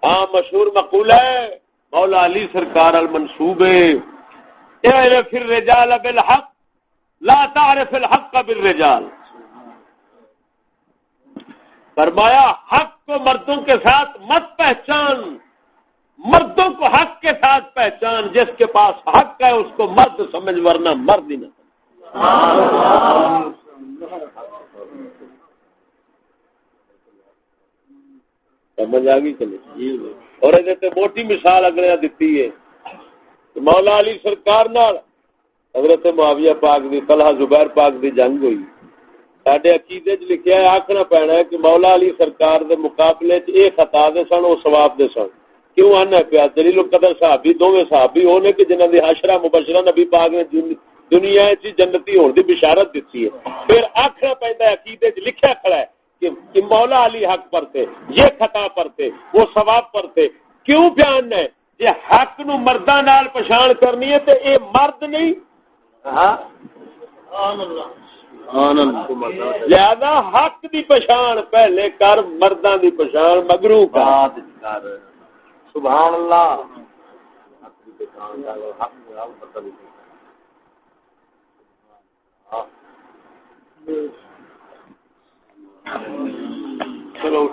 ہاں مشہور مقولہ ہے مولا علی سرکار المنصوب اعرف الرجال بالحق لا تعرف الحق بالرجال. فرمایا حق کو مردوں کے ساتھ مت پہچان، مردوں کو حق کے ساتھ پہچان. جس کے پاس حق ہے اس کو مرد سمجھ، ورنہ مرد ہی نہ. سمجھ آ گئی کہ نہیں؟ اور یہ موٹی مثال اگلے دیتی ہے مولا علی سرکار نال حضرت معاویہ پاک دی طلحہ زبیر پاک دی جنگ ہوئی. ساڈے عقیدے چ لکھیا ہے آکھنا پینا ہے کہ مولا علی سرکار دے مقابلے چ اے خطا دے سن او ثواب دے سن. کیوں آنا پیا؟ دلیل القدر صحابی دوویں صحابی ہونے کہ جنہاں دی عشرہ مبشرہ نبی پاک نے دنیا وچ جنتی ہون دی بشارت دتی ہے. پھر آکھنا پیندا ہے عقیدے چ لکھیا کھڑا ہے کہ مولا علی حق پر تھے، یہ خطا پر تھے، وہ ثواب پر تھے. کیوں بیان ہے جے حق نو مرداں نال پہچان کرنی ہے تے اے مرد نہیں. ہاں لہذا حق دی پہچان پہلے کر، مرداں دی پہچان مگرو کر. سبحان اللہ. چلو